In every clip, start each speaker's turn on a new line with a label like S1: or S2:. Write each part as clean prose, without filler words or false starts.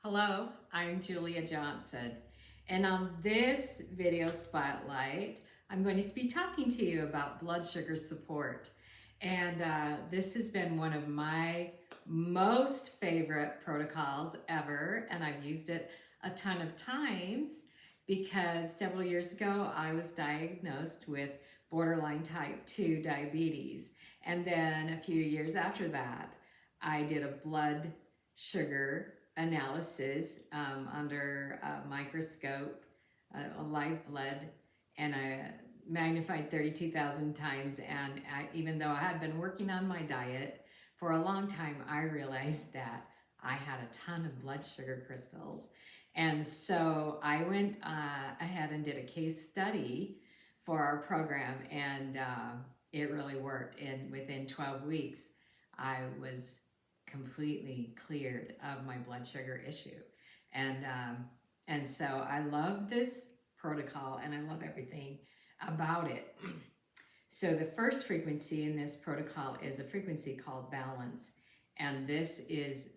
S1: Hello, I'm Julia Johnson, and on this video spotlight, I'm going to be talking to you about blood sugar support. And this has been one of my most favorite protocols ever, and I've used it a ton of times because several years ago I was diagnosed with borderline type 2 diabetes. And then a few years after that, I did a blood sugar analysis under a microscope, a live blood, and I magnified 32,000 times. And even though I had been working on my diet for a long time, I realized that I had a ton of blood sugar crystals. And so I went ahead and did a case study for our program, and it really worked. And within 12 weeks, I was completely cleared of my blood sugar issue. And so I love this protocol and I love everything about it. So the first frequency in this protocol is a frequency called balance. And this is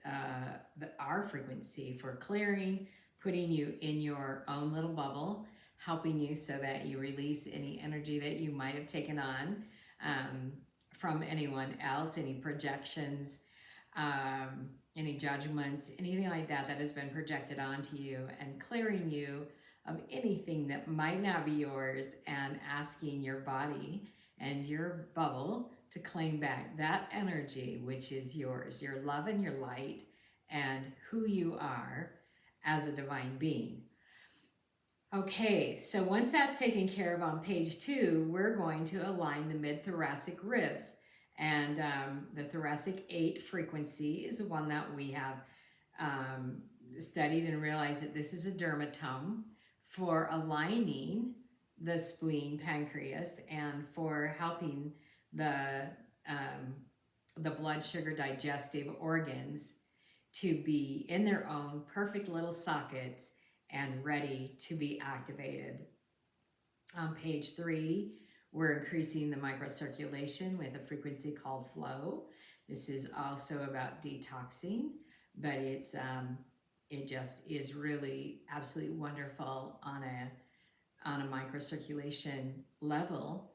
S1: our frequency for clearing, putting you in your own little bubble, helping you so that you release any energy that you might have taken on from anyone else, any projections, any judgments, anything like that that has been projected onto you, and clearing you of anything that might not be yours, and asking your body and your bubble to claim back that energy which is yours, your love and your light, and who you are as a divine being. Okay, so once that's taken care of on page 2, we're going to align the mid-thoracic ribs. And the thoracic 8 frequency is the one that we have studied and realized that this is a dermatome for aligning the spleen, pancreas, and for helping the blood sugar digestive organs to be in their own perfect little sockets and ready to be activated. On page 3, we're increasing the microcirculation with a frequency called flow. This is also about detoxing, but it just is really absolutely wonderful on a microcirculation level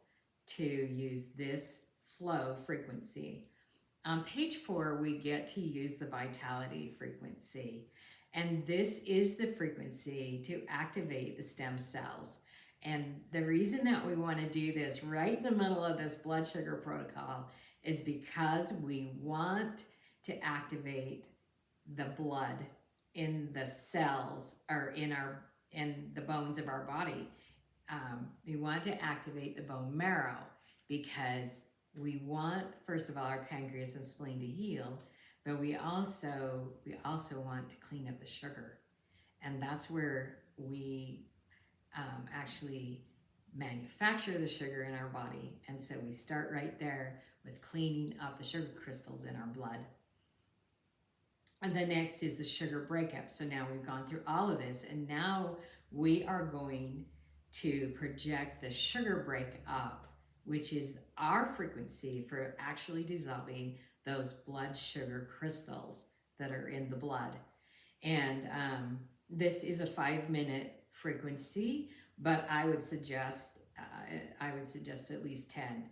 S1: to use this flow frequency. On page 4, we get to use the vitality frequency. And this is the frequency to activate the stem cells. And the reason that we want to do this right in the middle of this blood sugar protocol is because we want to activate the blood in the cells, or in the bones of our body. We want to activate the bone marrow because we want, first of all, our pancreas and spleen to heal, but we also want to clean up the sugar. And that's where we actually manufacture the sugar in our body. And so we start right there with cleaning up the sugar crystals in our blood. And the next is the sugar breakup. So now we've gone through all of this, and now we are going to project the sugar breakup, which is our frequency for actually dissolving those blood sugar crystals that are in the blood. And this is a 5-minute frequency, but I would suggest at least 10,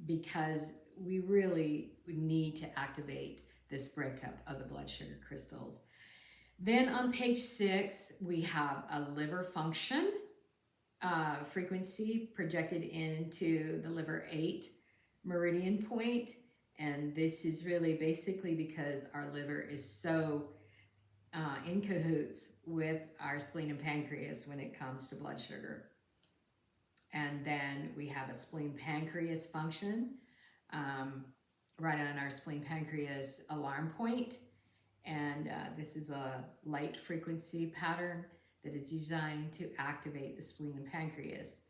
S1: because we really need to activate this breakup of the blood sugar crystals. Then on page 6, we have a liver function frequency projected into the liver 8 meridian point. And this is really basically because our liver is so in cahoots with our spleen and pancreas when it comes to blood sugar. And then we have a spleen pancreas function right on our spleen pancreas alarm point. And this is a light frequency pattern that is designed to activate the spleen and pancreas.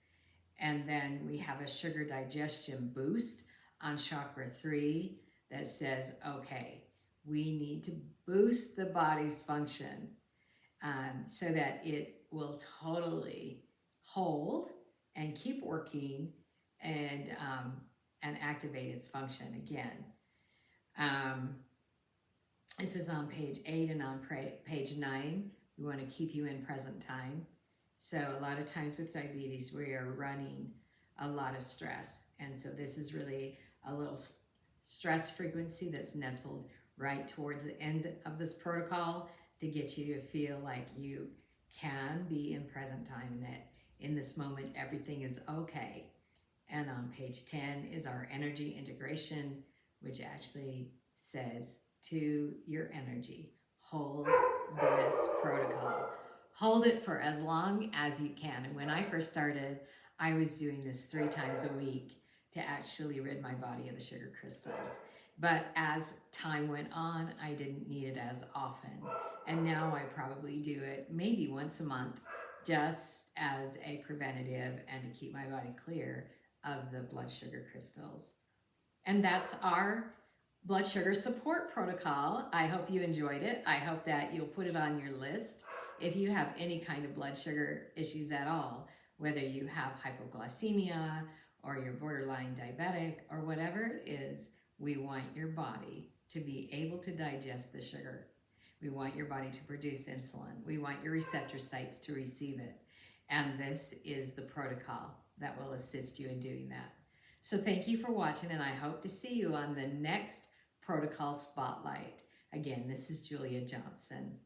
S1: And then we have a sugar digestion boost on chakra 3 that says, okay, we need to boost the body's function so that it will totally hold and keep working and activate its function again. This is on page 8 and on page 9. We want to keep you in present time. So a lot of times with diabetes, we are running a lot of stress. And so this is really a little stress frequency that's nestled right towards the end of this protocol to get you to feel like you can be in present time and that in this moment everything is okay. And on page 10 is our energy integration, which actually says to your energy, hold this protocol. Hold it for as long as you can. And when I first started, I was doing this 3 times a week to actually rid my body of the sugar crystals. But as time went on, I didn't need it as often. And now I probably do it maybe once a month just as a preventative and to keep my body clear of the blood sugar crystals. And that's our blood sugar support protocol. I hope you enjoyed it. I hope that you'll put it on your list if you have any kind of blood sugar issues at all, whether you have hypoglycemia or you're borderline diabetic or whatever it is. We want your body to be able to digest the sugar. We want your body to produce insulin. We want your receptor sites to receive it. And this is the protocol that will assist you in doing that. So thank you for watching, and I hope to see you on the next Protocol Spotlight. Again, this is Julia Johnson.